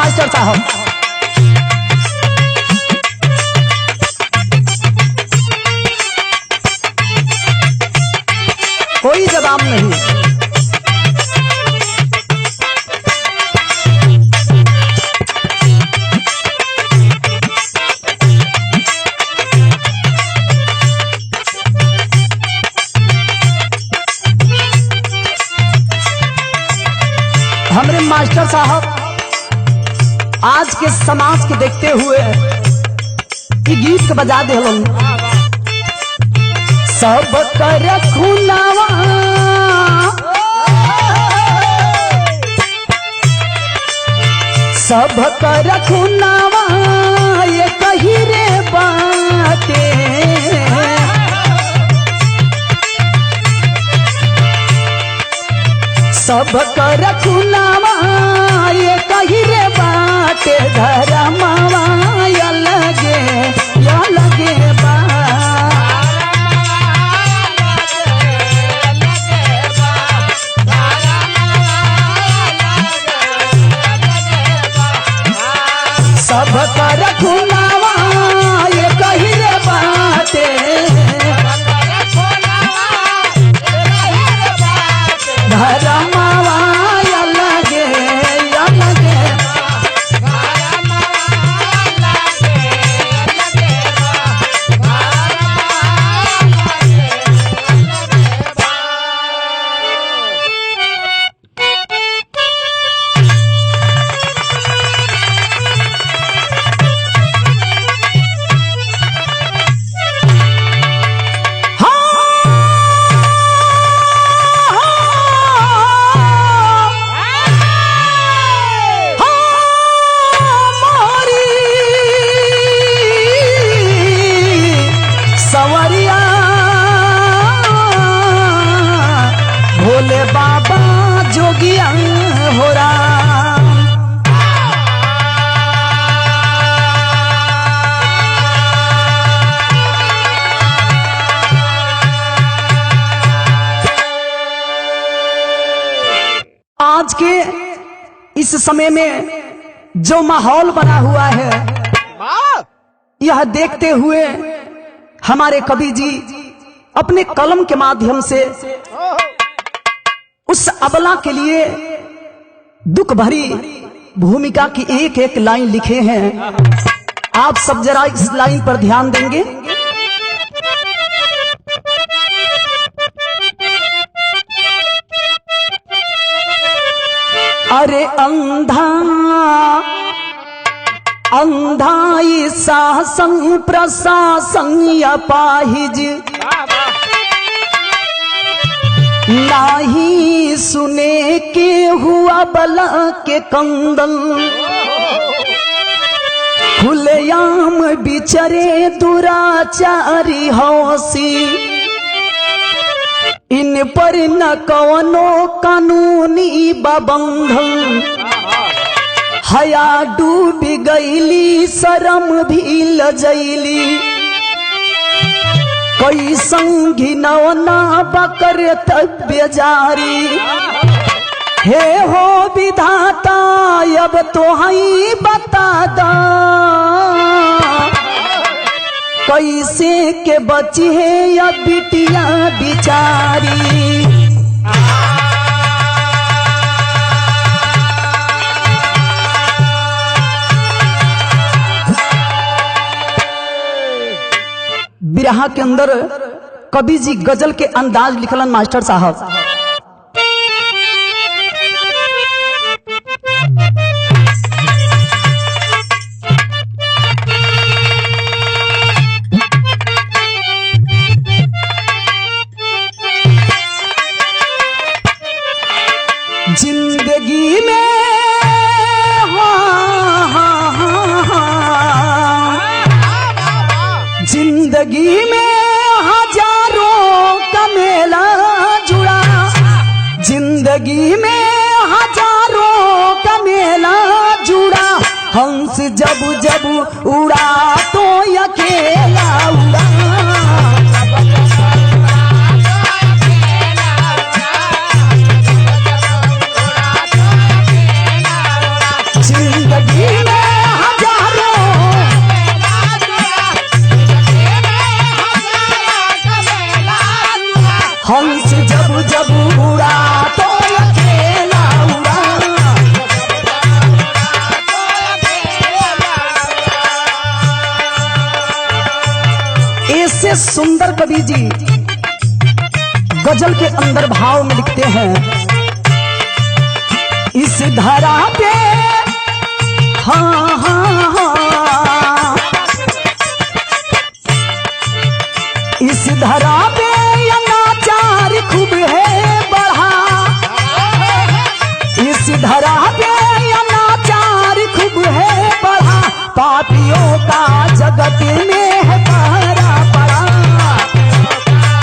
Master साहब। कोई जवाब नहीं। हमारे मास्टर साहब आज के समाज के देखते हुए ये गीत के बजा दे सब कर खुनावा सब कर खुनावा ये कही रे बाते सब कर खुनावा ये कही रे बाटे धरमावा या लगे बा सब कर खुनावा ये कही रे बाटे धरमावा या लगे भोले बाबा जोगिया हो राम। आज के इस समय में जो माहौल बना हुआ है यह देखते हुए हमारे कवि जी अपने कलम के माध्यम से उस अबला के लिए दुख भरी भूमिका की एक एक लाइन लिखे हैं। आप सब जरा इस लाइन पर ध्यान देंगे। अरे अंधा अंधाई शासन प्रशासन अपाहिज नाही सुने के हुआ बला के कंदन खुलेआम बिचरे दुराचारी हौसी इन पर न कवनो कानूनी बबंधन हया डूब गईली शरम भी लजैली कोई संगी नवना बकर तब्य जारी हे हो विधाता अब तो ही बता दा कैसे के बची है या बिटिया बिचारी। बिरहा के अंदर कवि जी गजल के अंदाज लिखलन मास्टर साहब। जिंदगी में जिंदगी में हजारों का मेला जुड़ा जिंदगी में हजारों का मेला जुड़ा हंस जब जब उड़ा तो अकेला उड़ा जिंदगी कवि जी गजल के अंदर भाव में लिखते हैं, इस धरा पे हाँ हाँ हाँ, इस धरा पे अनाचार खूब है बढ़ा, इस धरा पे अनाचार खूब है बढ़ा, पापियों का जगत में है पहरा पड़ा,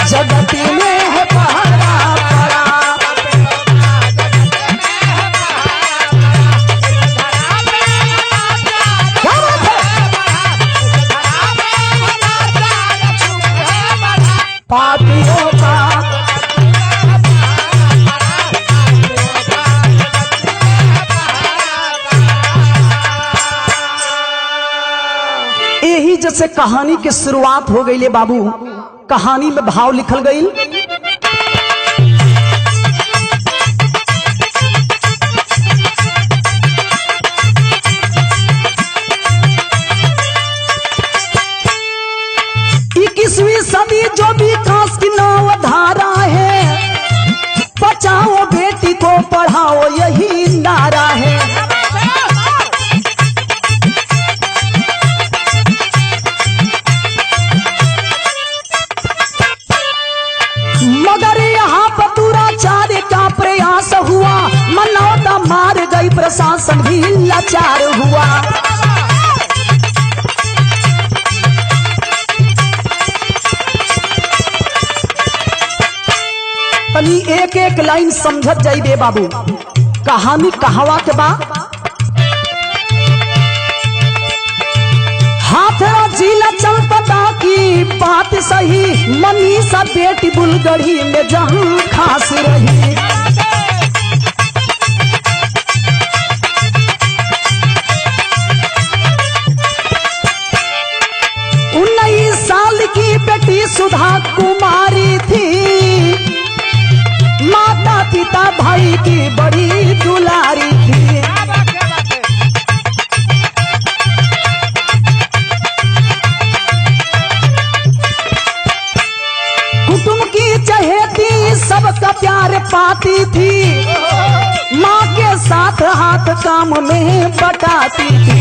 जगत में है पहरा पड़ा। क्या बात है? पापियों का यही जैसे कहानी की शुरुआत हो गई ले बाबू, कहानी में भाव लिखल गई, इक्कीसवीं सदी जो विकास की नव धारा है, बचाओ बेटी को पढ़ाओ यही नारा है। मगर यहाँ पर दुराचार का प्रयास हुआ, मनौता मार गई, प्रशासन भी लाचार हुआ। तनी एक एक लाइन समझत जाइए बाबू, कहानी कहवा के बा, हाथरा जिला चलपता की बात सही, मनीषा बेटी बुलगढ़ी में जहां खास रही। 19 साल की बेटी सुधा कुमारी थी, माता पिता भाई की बड़ी दुलारी थी। कुटुंब की चहेती सबका प्यार पाती थी, माँ के साथ हाथ काम में बटाती थी।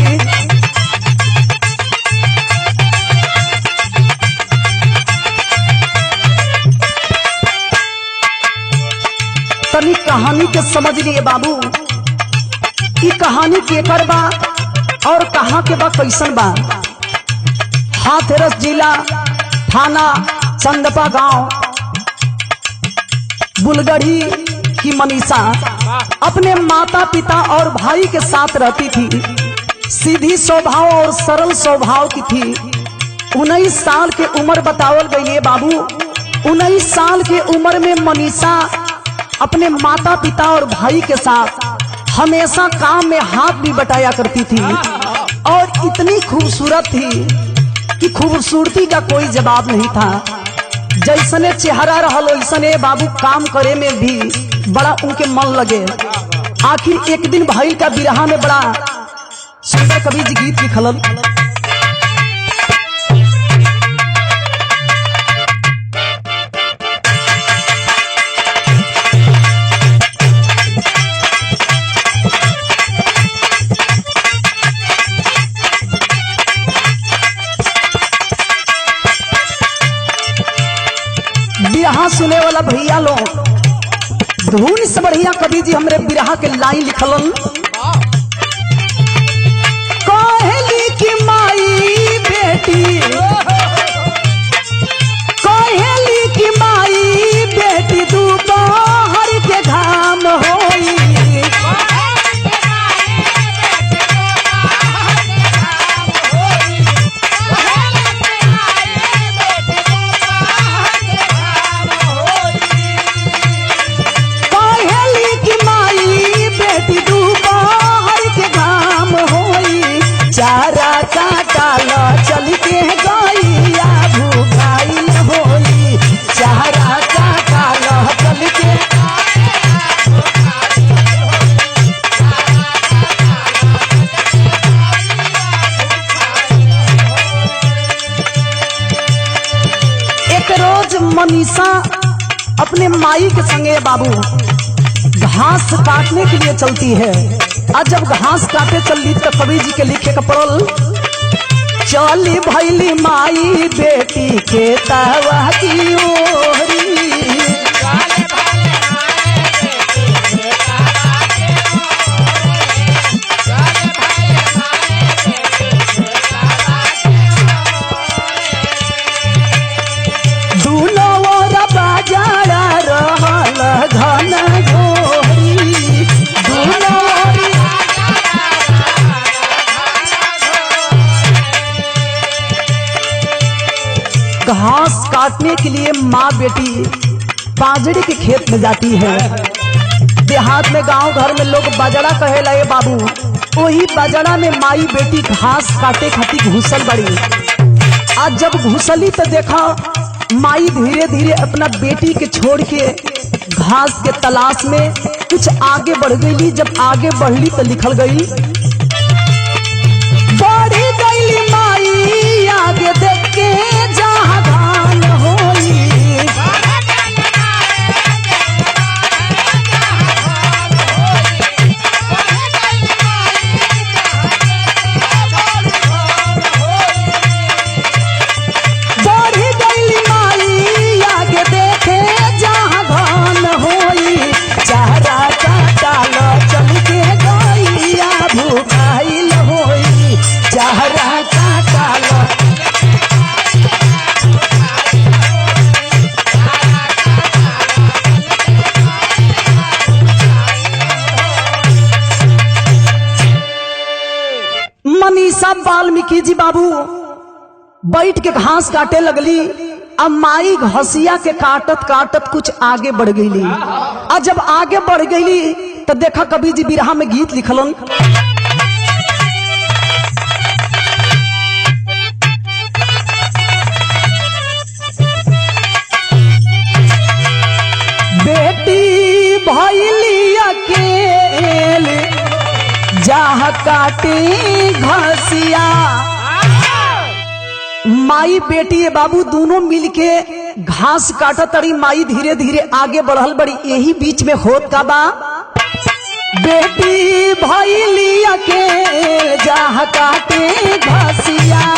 तनी कहानी के समझ लिए बाबू, ये कहानी केकर बा और कहाँ के बा, कैसन बा। हाथरस जिला, थाना चंदपा गांव, बुलगढ़ी की मनीषा अपने माता पिता और भाई के साथ रहती थी। सीधी स्वभाव और सरल स्वभाव की थी। 19 साल के उम्र बतावल गई है बाबू। 19 साल के उम्र में मनीषा अपने माता पिता और भाई के साथ हमेशा काम में हाथ भी बटाया करती थी और इतनी खूबसूरत थी कि खूबसूरती का कोई जवाब नहीं था। जैसने चेहरा रहल वैसने बाबू काम करे में भी बड़ा उनके मन लगे। आखिर एक दिन भाई का बिरहा में बड़ा सुंदर कवि जी गीत लिखलन। बिरहा सुने वाला भैया लोग, धुन से बढ़िया कवि जी हमरे बिरहा के लाइन लिखलन। कहली की माई बेटी, कहली की माई बेटी दोपहर के घाम होई। कहली की माई बेटी दोपहर के संगे बाबू घास काटने के लिए चलती है। और जब घास काटे चली तो कवि जी के लिखे का पड़ल, चली भैली माई बेटी के तवा की ओरी। घास काटने के लिए माँ बेटी बाजरे के खेत में जाती है। देहात में गांव घर में लोग बाजरा कहे लगे बाबू, वही बाजरा में माई बेटी घास काटे खातिर घुसल बड़ी। आज जब घुसली तो देखा माई धीरे धीरे अपना बेटी के छोड़ के घास के तलाश में कुछ आगे बढ़ गई। जब आगे बढ़ली तो लिखल गई, बढ़ी गई माई आगे देख के जहाँ धान होई। बढ़ी गई माई आगे देखे जहाँ धान होई। चारा काटल चल के गैया भूखाइल होई। चारा काटल मनीषा वाल्मीकि जी बाबू बैठ के घास काटे लगली। अब माई घसिया के काटत काटत कुछ आगे बढ़ गई। और जब आगे बढ़ गई तो देखा कवि जी बिरहा में गीत लिखलन, बेटी भैली अकेले जहाँ काटे घसिया। माई बेटी बाबू दोनों मिलके घास काटा तड़ी। माई धीरे धीरे आगे बढ़ल बड़ी। यही बीच में होत का बा, बेटी भैली अकेले जहाँ काटे घसिया।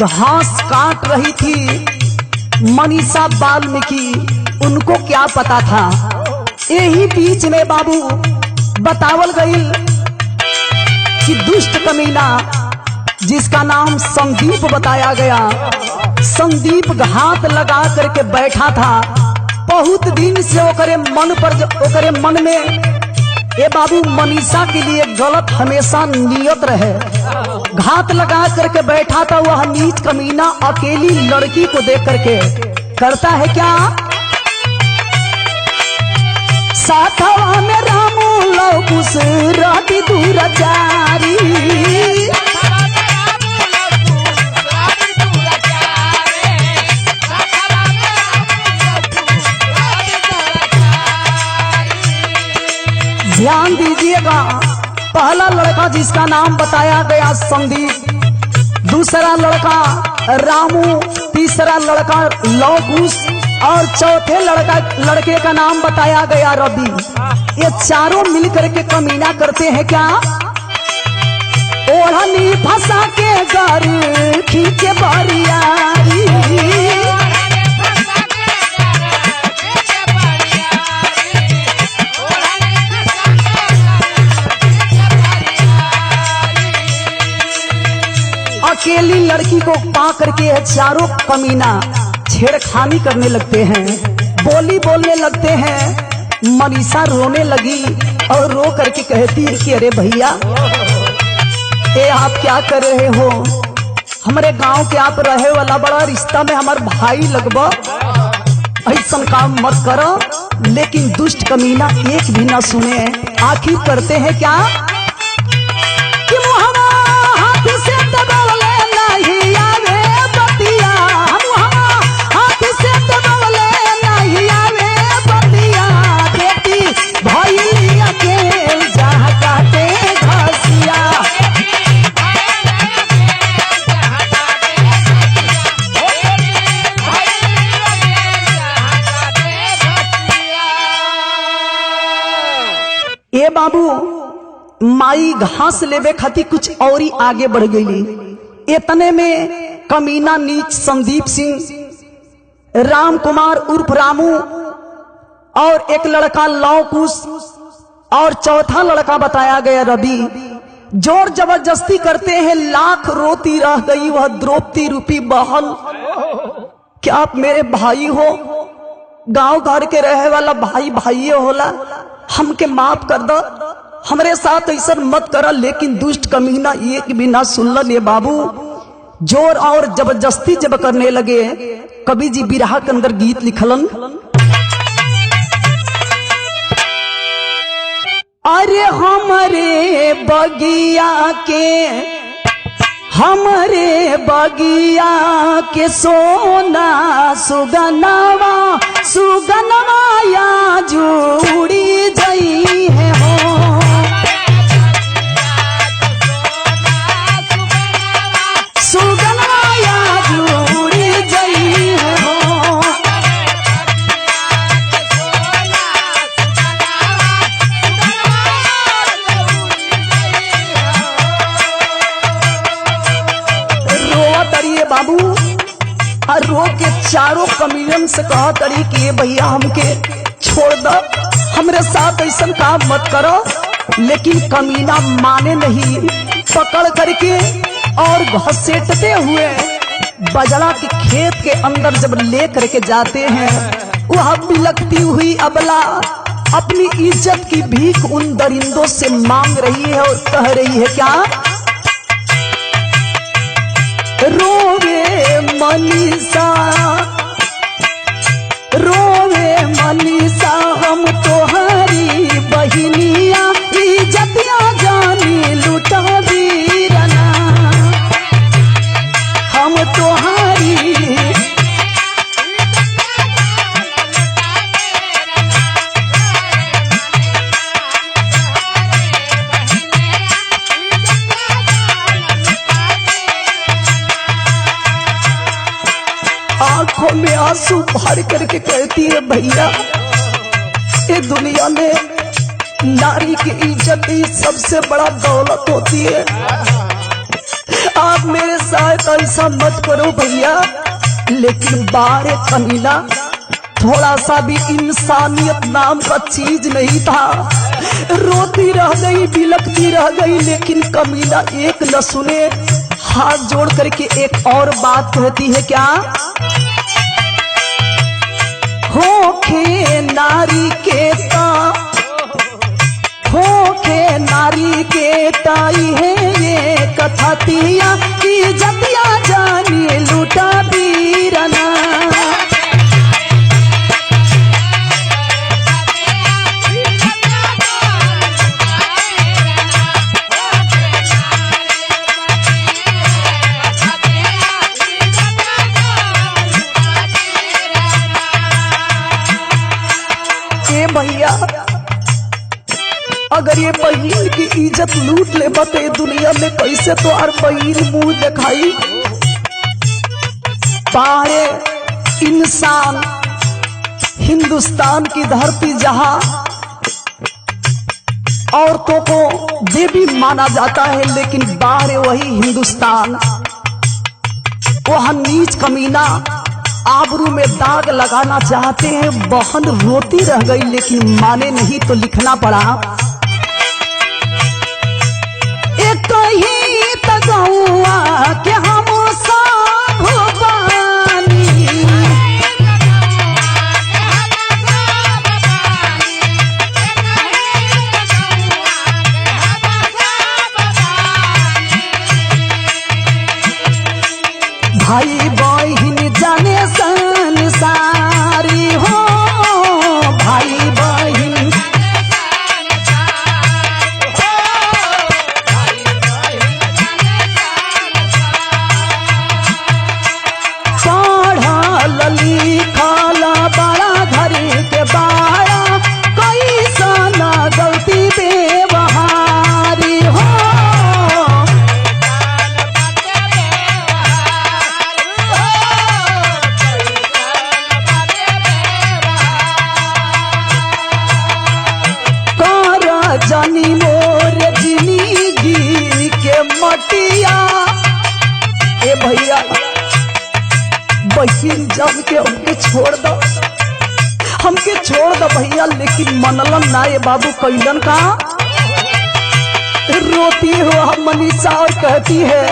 घास काट रही थी मनीषा वाल्मीकि, उनको क्या पता था। यही बीच में बाबू बतावल गई कि दुष्ट कमीना जिसका नाम संदीप बताया गया, संदीप घात लगा करके बैठा था। बहुत दिन से ओकरे मन में ये बाबू मनीषा के लिए गलत हमेशा नियत रहे। घात लगा करके बैठा था वह नीच कमीना अकेली लड़की को देख करके करता है क्या, साथवा में रामू लौकुस राती दूराचारी। ध्यान दीजिएगा, पहला लड़का जिसका नाम बताया गया संदीप, दूसरा लड़का रामू, तीसरा लड़का लौकुश और चौथे लड़के का नाम बताया गया रवि। ये चारों मिलकर के कमीना करते हैं क्या, ओढ़नी फंसा के घर खींचे बरियारी। अकेली लड़की को पा करके चारों कमीना छेड़खानी करने लगते हैं, बोली बोलने लगते हैं। मनीषा रोने लगी और रो करके कहती है कि अरे भैया ये आप क्या कर रहे हो, हमारे गांव के आप रहे वाला बड़ा रिश्ता में हमार भाई लगबा, ऐसा काम मत करो। लेकिन दुष्ट कमीना एक भी ना सुने। आखिर करते हैं क्या कि मुहावा हाथ से दबावले नहीं आवे बतिया, मुहावा हाथ से दबावले नहीं आवे बतिया, बेटी भैया के जहाँ काटे घसिया। ए बाबू माई घास लेवे खातिर कुछ और ही आगे बढ़ गई। इतने में कमीना नीच संदीप सिंह, राम कुमार उर्फ रामू और एक लड़का लौ कुश और चौथा लड़का बताया गया रवि, जोर जबरदस्ती करते हैं। लाख रोती रह गई वह द्रौपदी रूपी बहन। क्या आप मेरे भाई हो, गांव घर के रहे वाला भाई भाई होला, हमके माफ कर दो, हमरे साथ ऐसा मत करा। लेकिन दुष्ट कमीना एक भी ना सुनलन। ये बाबू जोर और जबरदस्ती जब करने लगे, कवि जी बिरहा के अंदर गीत लिखलन। अरे हमरे बगिया के सोना सुगनवा सुगनवा या जुड़ी जई है हो। सुगनवा या जुड़ी जई है हो। बाबू और रो के चारों कमीनन से कहा तरी कि भैया हमके छोड़ दो, हमरे साथ ऐसा काम मत करो। लेकिन कमीना माने नहीं, पकड़ करके और घसीटते हुए बजड़ा के खेत के अंदर जब ले करके जाते हैं, वह बिलखती हुई अबला अपनी इज्जत की भीख उन दरिंदों से मांग रही है और कह रही है क्या, रोवे मनीषा हम तोहरी बहिनिया, इज्जतिया जानी लुटा वीरना, हम तोहरी आंखों में आंसू भर करके कहती है भैया ये दुनिया में नारी की इज्जत ही सबसे बड़ा दौलत होती है। आप मेरे साथ ऐसा मत करो भैया। लेकिन बारे कमीना थोड़ा सा भी इंसानियत नाम का चीज नहीं था। रोती रह गई, बिलखती रह गई, लेकिन कमीना एक न सुने। हाथ जोड़ करके एक और बात कहती है क्या, होखे नारी के ताई है ये कथा तिया, इज्जतिया जानी लूटा वीरना। भैया अगर ये बहन की इज्जत लूट ले बते दुनिया में कैसे तो और बहन मुंह दिखाई। पारे इंसान हिंदुस्तान की धरती जहां औरतों को देवी माना जाता है, लेकिन बाहर वही हिंदुस्तान, वह नीच कमीना आबरू में दाग लगाना चाहते हैं। बहन रोती रह गई लेकिन माने नहीं तो लिखना पड़ा, एक ही तगौआ के हम सब बानी, मटिया। ए भैया बहिन जब के हमके छोड़ दो, हमके छोड़ दो भैया, लेकिन मनलन ना ये बाबू कैलन का। रोती हो हम मनीषा और कहती है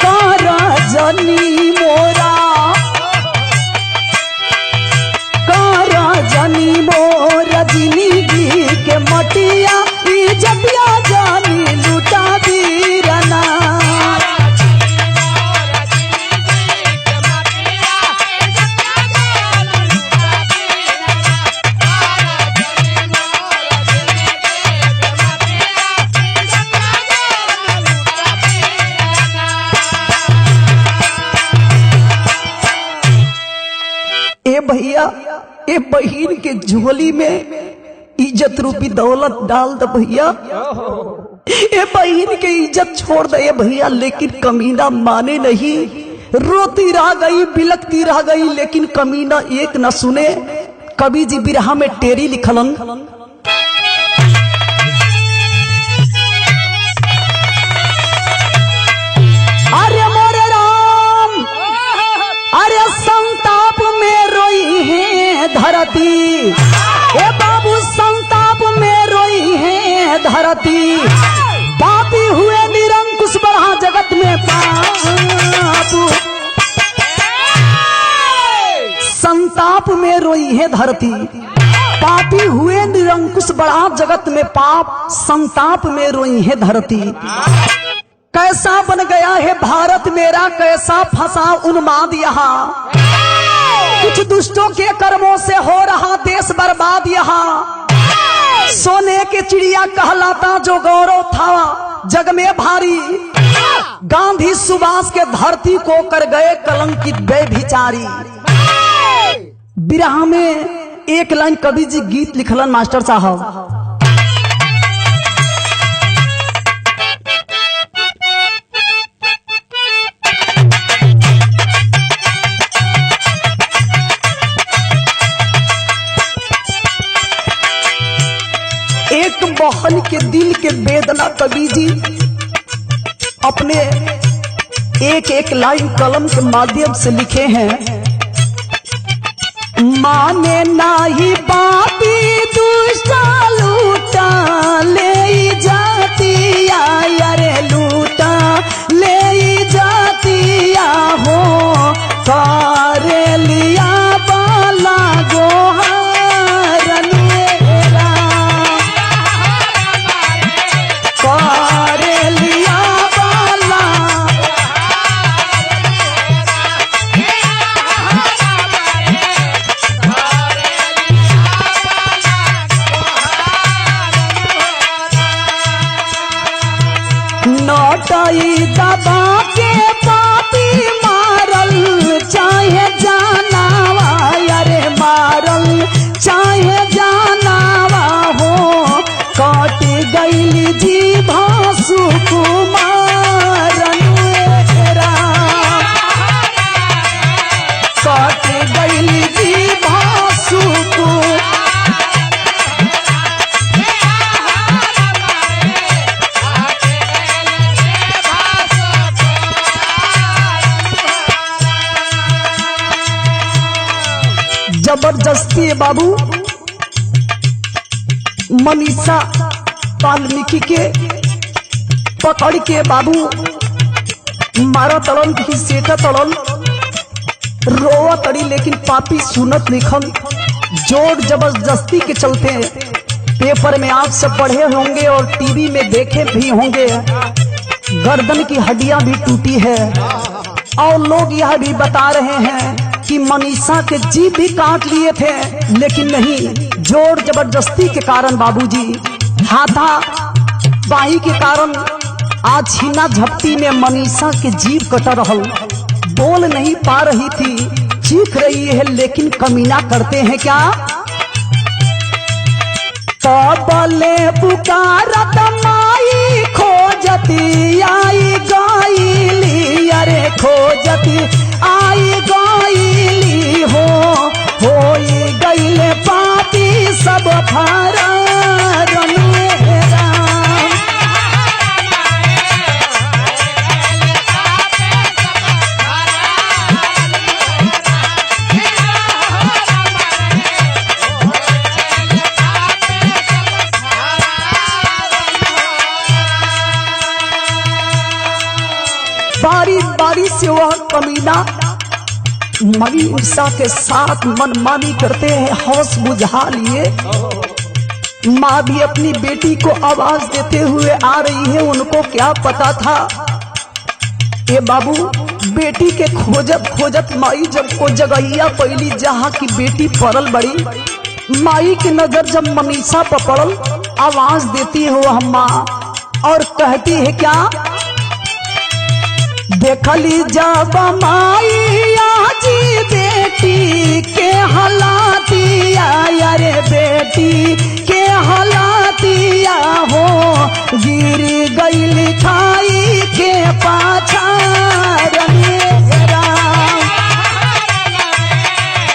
कारा जनी मोरा, कारा जनी मोरा जिंदगी के मटिया, इज्जतिया जानी लुटा दीरना। ए भैया ए बहिन के झोली में इज्जत रूपी दौलत डाल दे भैया, ए बहिन के इज्जत छोड़ दे भैया, लेकिन कमीना माने नहीं। रोती रह गई, बिलकती रह गई, लेकिन कमीना एक न सुने। कवि जी बिरहा में टेरी लिखलन, अरे मोरे राम, अरे संताप में रोई है धरती, ए बाबू संताप में रोई है धरती, पापी हुए निरंकुश बढ़ा जगत में पाप। संताप में रोई है धरती, पापी हुए निरंकुश बढ़ा जगत में पाप, संताप में रोई है धरती। कैसा बन गया है भारत मेरा, कैसा फंसा उन्माद यहाँ, कुछ दुष्टों के कर्मों से हो रहा देश बर्बाद यहाँ। सोने के चिड़िया कहलाता जो गौरव था जग में भारी, गांधी सुभाष के धरती को कर गए कलंकित बेभिचारी। बिरहा में एक लाइन कवि जी गीत लिखलन मास्टर साहब, एक बहन के दिल के वेदना कवि जी अपने एक एक लाइन कलम के माध्यम से लिखे हैं। माने नाही पापी दुष्टा लूटा ले जातिया, अरे लूटा ले जातिया हो, करे लिया बाला गोहारन मेरा, करे लिया बाला। नौटाई दबा के पापी मारल चाहे जानावा, अरे मारल चाहे जानावा हो, काट गई जीभा सुकुमारन मेरा, काट गई जीभा सुकुमारन। जबरदस्ती बाबू मनीषा वाल्मीकि के पकड़ के बाबू मारा तलन की सेटा तलन, रोवा तड़ी, लेकिन पापी सुनत लिखन। जोर जबरदस्ती के चलते पेपर में आप सब पढ़े होंगे और टीवी में देखे भी होंगे, गर्दन की हड्डियां भी टूटी है। और लोग यह भी बता रहे हैं कि मनीषा के जीभ भी काट लिए थे, लेकिन नहीं, जोर जबरदस्ती के कारण बाबूजी हाथा बाई के कारण आज छीना झपटी में मनीषा के जीभ कट रहल, बोल नहीं पा रही थी, चीख रही है, लेकिन कमीना करते हैं क्या। कबले पुकारत माई खोजती आई गाइली, अरे खोजती आई गाइली हो गईले पापी सब फरारन मेरा। बारी बारी से वह कमीना मनीषा के साथ मनमानी करते हैं, हौस बुझा लिए। माँ भी अपनी बेटी को आवाज देते हुए आ रही है। उनको क्या पता था ये बाबू बेटी के खोजत खोजत माई जब को जगहिया पहली जहाँ की बेटी पड़ल बड़ी, माई की नजर जब मनीषा पर पड़ल, आवाज देती है वो माँ और कहती है क्या, देखली जब माई आजी बेटी के हलातिया, अरे बेटी के हलातिया हो, गिर गई खाई के पाछार मेरा,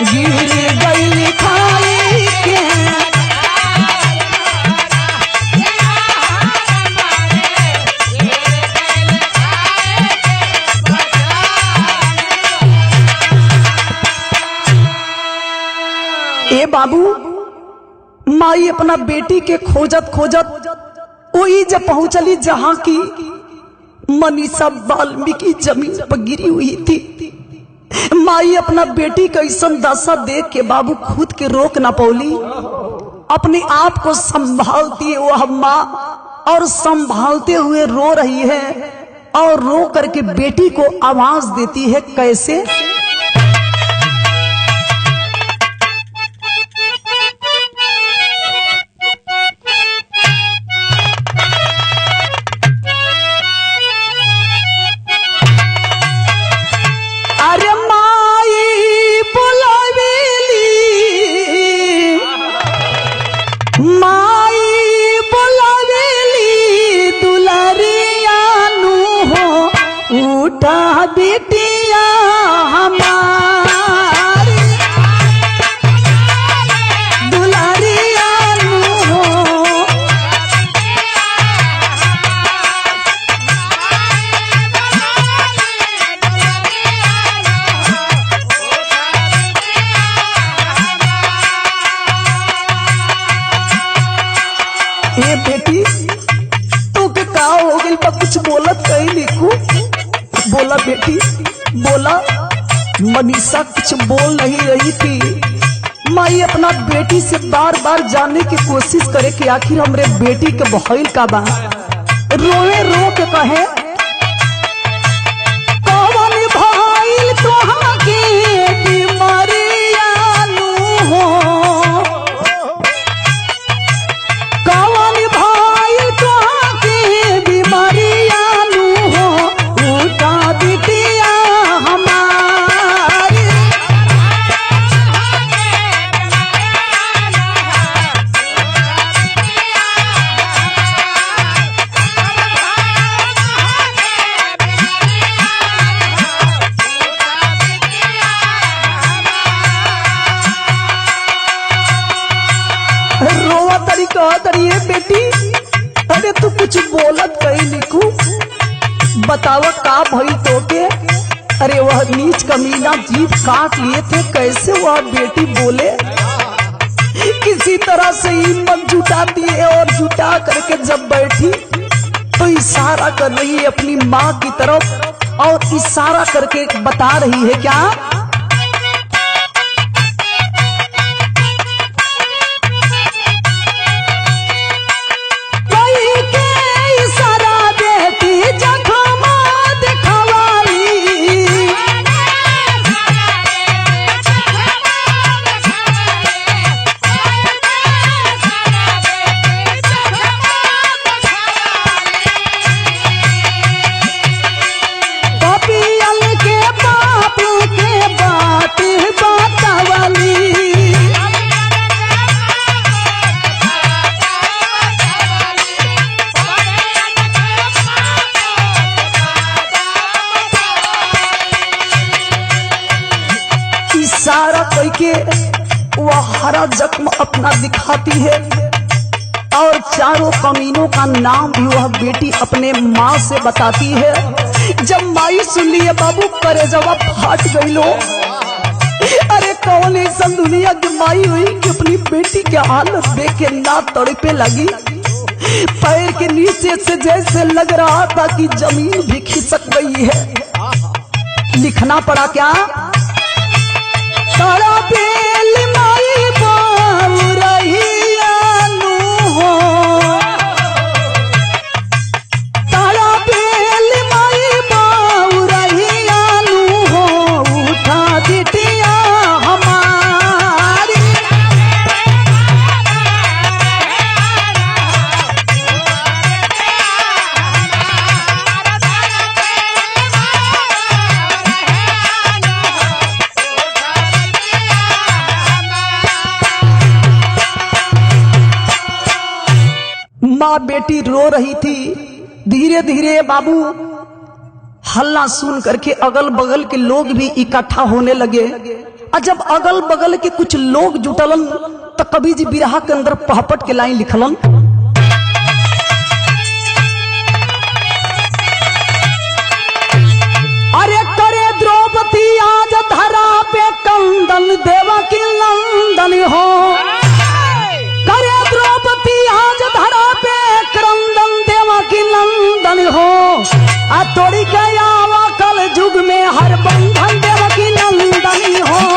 गिर गई खाई के। ए बाबू माई अपना बेटी के खोजत खोजत वही जब पहुंचली जहां की मनीषा वाल्मीकि जमीन पर गिरी हुई थी। माई अपना बेटी का ऐसा दशा देख के बाबू खुद के रोक ना पौली, अपने आप को संभालती है वह माँ और संभालते हुए रो रही है और रो करके बेटी को आवाज देती है। कैसे, बेटिया हमारी दुलारिया हो, ये बेटी तो के का हो गई, कुछ बोलत कहीं लिखू, बोला बेटी बोला। मनीषा कुछ बोल नहीं रही थी। माई अपना बेटी से बार बार जानने की कोशिश करे कि आखिर हमरे बेटी के भइल का बा। रोए रो के कहे, कौन भइल तोहा के बीमारिया नु हो, कौन भइल तोहा के बीमारिया नु हो, उठा बिटिया हमारी। रोवा तरी कहा तरी है बेटी, अरे तू कुछ बोलत कहीं लिखू, बतावा का भई तो के। अरे वह नीच कमीना जीभ काट लिए थे, कैसे वह बेटी बोले। किसी तरह से हिम्मत जुटाती है और जुटा करके जब बैठी तो इशारा कर रही है अपनी माँ की तरफ और इशारा करके बता रही है क्या, इशारा करके वह हरा जख्म अपना दिखाती है और चारों कमीनों का नाम भी वह बेटी अपने माँ से बताती है। जब माई सुन लिए बाबू करेजवा फाट गई लो। अरे कौन ऐसा दुनिया की माई हुई कि अपनी बेटी की हालत देख के ना तड़पे लगी। पैर के नीचे से जैसे लग रहा था कि जमीन भी खिसक गई है। लिखना पड़ा क्या, तारा बेल माई बाउरहिया नु हो, तारा बेल माई बाउरहिया नु हो, उठा बिटिया हमारी। माँ बेटी रो रही थी। धीरे धीरे बाबू हल्ला सुन करके अगल बगल के लोग भी इकट्ठा होने लगे। और जब अगल बगल के कुछ लोग जुटलन तो कवि जी बिरहा के अंदर पहपट के लाइन लिखलन, अरे करे द्रौपदी आज धरा पे कंदन देवकी नंदन हो, करे द्रौपदी आज धरा पे क्रंदन देवकी नंदन हो, आ तोड़ी गया कल युग में हर बंधन देवकी नंदन हो।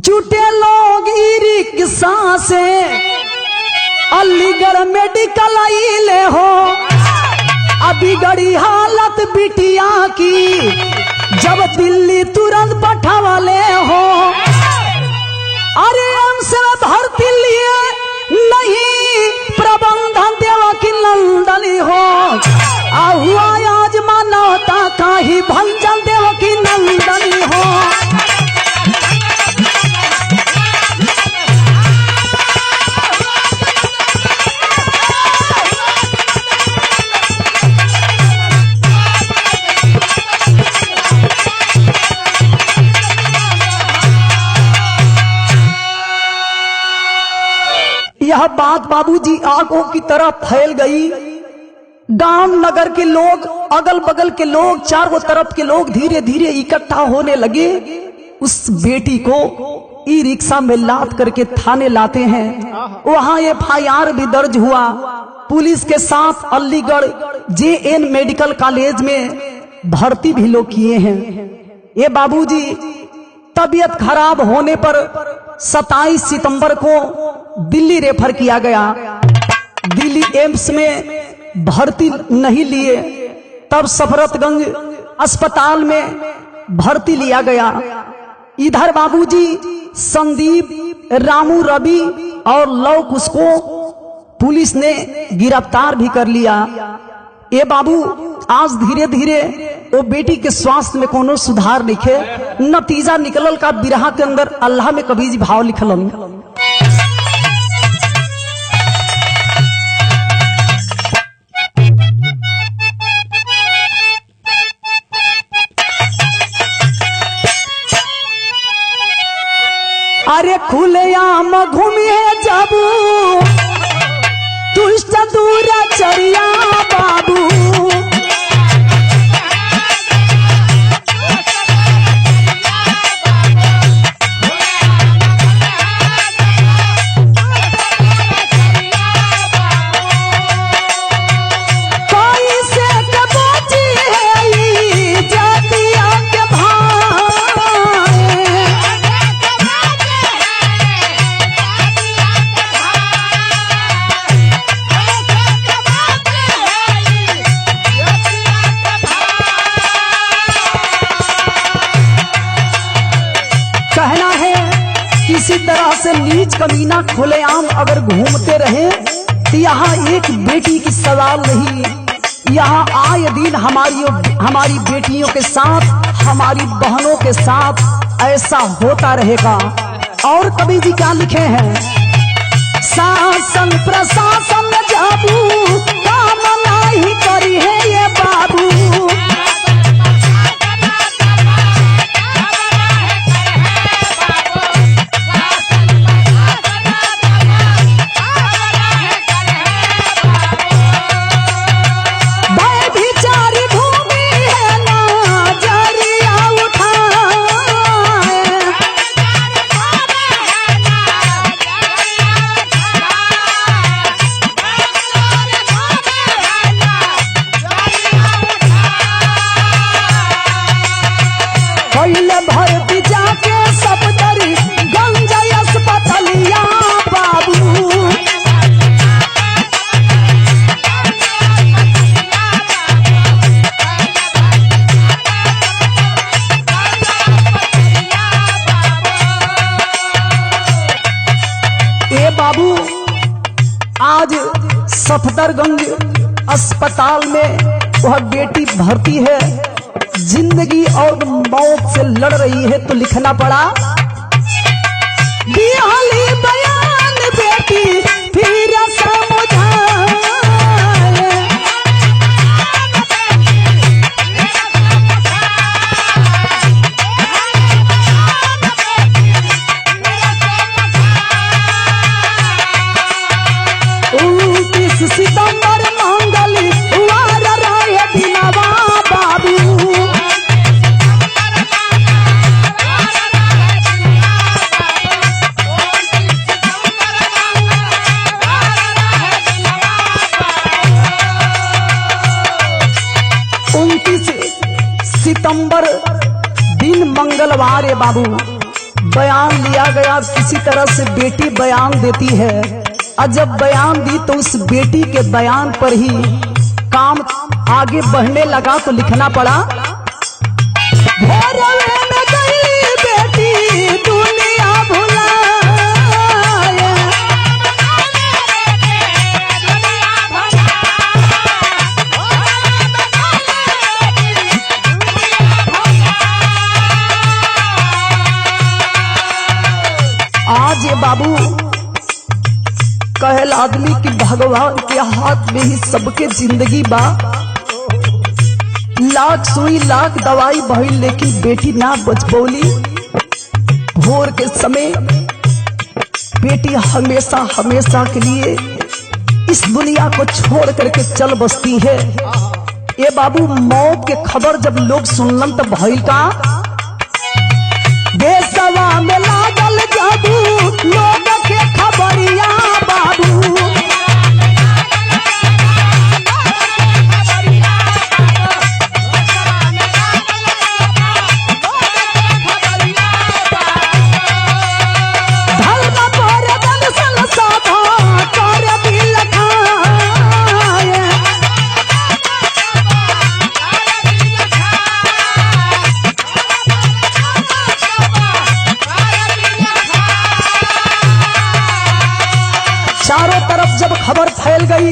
जुटे लोग ई रिक्शा से अलीगढ़ मेडिकल आइले हो, अभी गड़ी हालत बिटिया की जब दिल्ली तुरंत पठावाले हो। अरे हमसे भर्ती लिए नहीं प्रबंधन देवकी नंदनी हो, हुआ आज मानवता का ही भंजन देवकी नंदनी हो। यह बात बाबूजी आंखों की तरह फैल गई। गांव नगर के लोग, अगल बगल के लोग, चारों तरफ के लोग धीरे धीरे इकट्ठा होने लगे। उस बेटी को ई रिक्शा में लाद करके थाने लाते हैं। वहां FIR भी दर्ज हुआ। पुलिस के साथ अलीगढ़ JN मेडिकल कॉलेज में भर्ती भी लोग किए हैं। ये बाबूजी तबीयत खराब होने पर 27 सितंबर को दिल्ली रेफर किया गया। दिल्ली एम्स में भर्ती नहीं लिए, तब सफरतगंज अस्पताल में भर्ती लिया गया। इधर बाबूजी संदीप, रामू, रवि और लव कुश को पुलिस ने गिरफ्तार भी कर लिया। ये बाबू आज धीरे धीरे वो बेटी के स्वास्थ्य में कोनो सुधार दिखे। नतीजा निकलल का बिरहा के अंदर अल्लाह में कभी भाव लिखलन, अरे खुलेआम घूमिए जब दुष्ट दूर चरिया बाबू, किसी तरह से नीच कमीना खुलेआम अगर घूमते रहे तो यहाँ एक बेटी की सवाल नहीं। यहाँ आए दिन हमारी बेटियों के साथ, हमारी बहनों के साथ ऐसा होता रहेगा। और कवि जी क्या लिखे हैं, शासन प्रशासन जाबू काम नहीं करी है ये बाबू, आज सफदरगंज अस्पताल में वह बेटी भर्ती है, जिंदगी और मौत से लड़ रही है। तो लिखना पड़ा दिहाली बयान बेटी फिर समझाए। सितंबर मंगल वार राय दिनवा बाबू। सितंबर दिन मंगलवार है बाबू। बयान लिया गया, किसी तरह से बेटी बयान देती है, और जब बयान दी तो उस बेटी के बयान पर ही काम आगे बढ़ने लगा। तो लिखना पड़ा भोरवे में गई बेटी दुनिया भुलाए। आज ये बाबू कहल आदमी कि भगवान के हाथ में ही सबके जिंदगी बा। लाख सुई लाख दवाई भइल लेकिन बेटी ना बच पौली। भोर के समय बेटी हमेशा हमेशा के लिए इस दुनिया को छोड़ करके चल बसती है। ये बाबू मौत के खबर जब लोग सुनलन तो भइल का देशवा में लागल जादू लोग के खबरिया बाबू। चारों तरफ जब खबर फैल गई,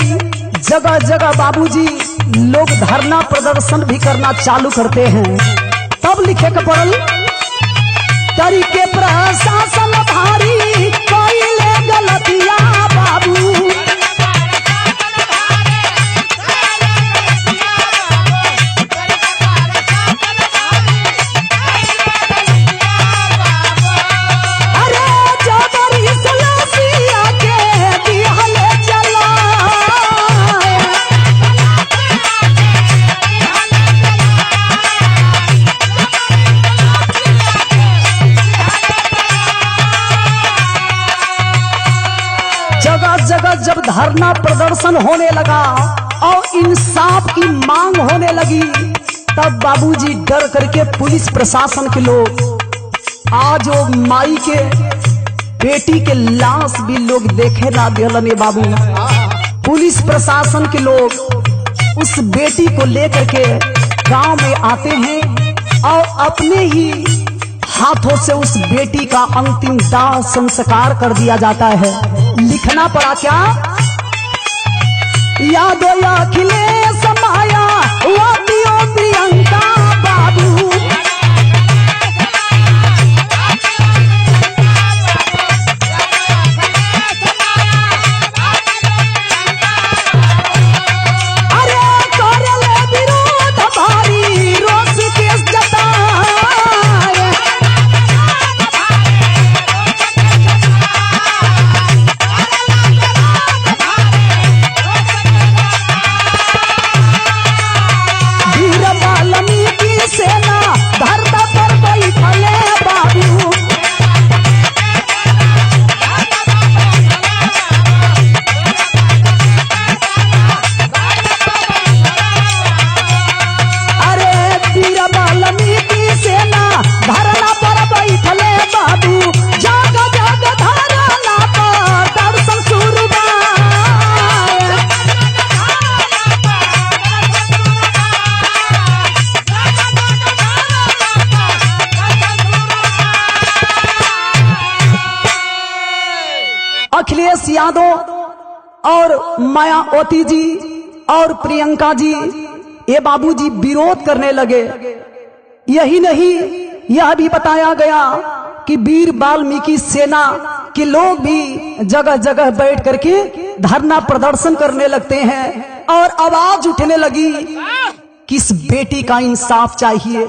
जगह जगह बाबूजी लोग धरना प्रदर्शन भी करना चालू करते हैं। तब लिखे के पड़ल तरीके प्रशासन भारी कोई ले गलतिया बाबू। जगह जब धरना प्रदर्शन होने लगा और इंसाफ की मांग होने लगी, तब बाबूजी डर करके पुलिस प्रशासन के लोग आज वो माई के बेटी के लाश भी लोग देखे ना दिलन। बाबू पुलिस प्रशासन के लोग उस बेटी को लेकर के गांव में आते हैं और अपने ही हाथों से उस बेटी का अंतिम दाह संस्कार कर दिया जाता है। लिखना पड़ा क्या यादो या अखिलेश माया वादियो प्रियंका बाबू। सेना और मायावती जी और प्रियंका जी, ये बाबूजी विरोध करने लगे। यही नहीं, यह भी बताया गया कि वीर वाल्मीकि सेना के लोग भी जगह जगह बैठ करके धरना प्रदर्शन करने लगते हैं और आवाज उठने लगी कि इस बेटी का इंसाफ चाहिए,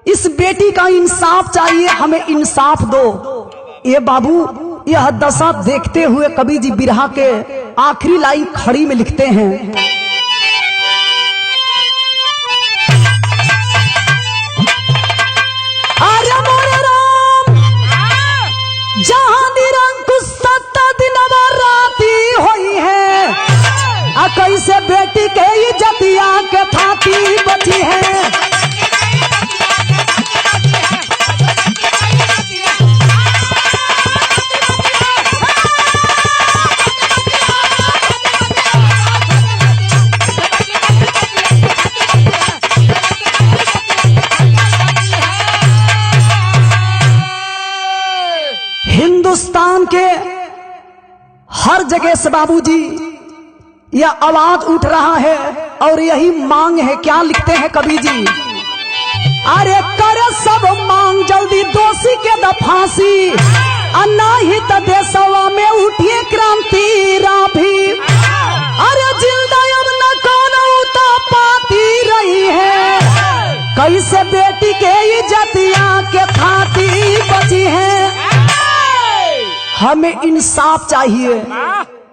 इस बेटी का इंसाफ चाहिए, हमें इंसाफ दो। ये बाबू यह दशा देखते हुए कवि जी बिरहा के आखिरी लाइन खड़ी में लिखते हैं, आर्य मोरे राम जहां निरंकुश सत्ता दिनवा राती होई है, कैसे बेटी के इज्जतिया के थाती बची है। हिंदुस्तान के हर जगह से बाबूजी यह आवाज उठ रहा है और यही मांग है। क्या लिखते हैं कवि जी, अरे करे सब मांग जल्दी दोषी के द फांसी, नहीं तो देशवा में उठिए क्रांति राभी, अरे जिंदा अब न कौन तो पाती रही है, कैसे बेटी के इज्जतिया के थाती बची है। हमें इंसाफ चाहिए,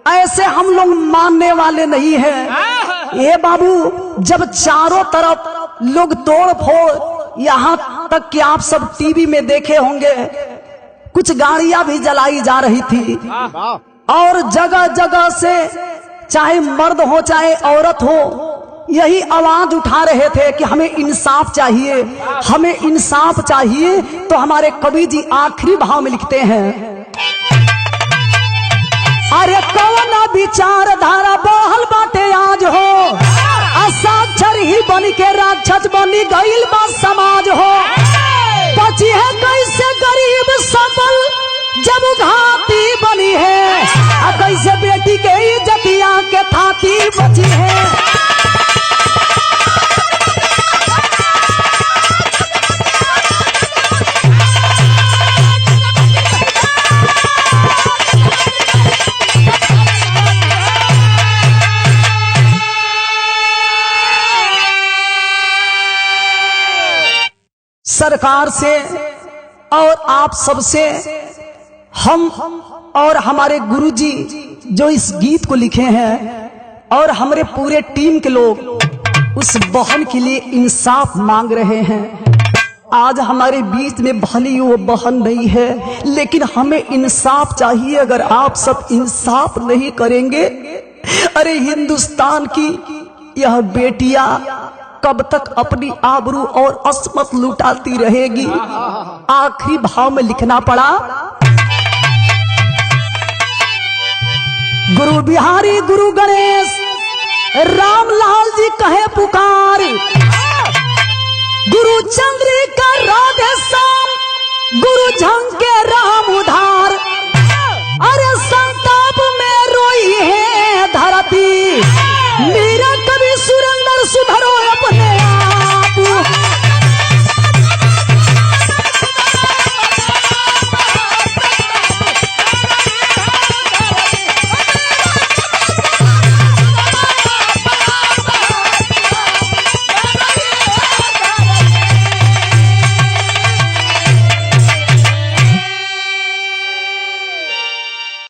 ऐसे हम लोग मानने वाले नहीं हैं। ये बाबू जब चारों तरफ लोग तोड़ फोड़, यहाँ तक कि आप सब टीवी में देखे होंगे कुछ गाड़ियां भी जलाई जा रही थी और जगह जगह से चाहे मर्द हो चाहे औरत हो यही आवाज उठा रहे थे कि हमें इंसाफ चाहिए, हमें इंसाफ चाहिए। तो हमारे कवि जी आखिरी भाव में लिखते हैं, अरे कौन विचारधारा बहल बाटे आज हो, असाक्षर ही बन के राक्षस बनी गईल बा समाज हो, बची है कैसे गरीब सबल जब घाती बनी है, कैसे बेटी के इज्जतिया के थाती बची है। सरकार से और आप सबसे हम और हमारे गुरुजी जो इस गीत को लिखे हैं और हमारे पूरे टीम के लोग उस बहन के लिए इंसाफ मांग रहे हैं। आज हमारे बीच में भली वो बहन नहीं है, लेकिन हमें इंसाफ चाहिए। अगर आप सब इंसाफ नहीं करेंगे, अरे हिंदुस्तान की यह बेटियां कब तक अपनी आबरू और अस्मत लुटाती रहेगी। आखिरी भाव में लिखना पड़ा, गुरु बिहारी गुरु गणेश रामलाल जी कहे पुकार, गुरु चंद्रिका राधे श्याम गुरु झंग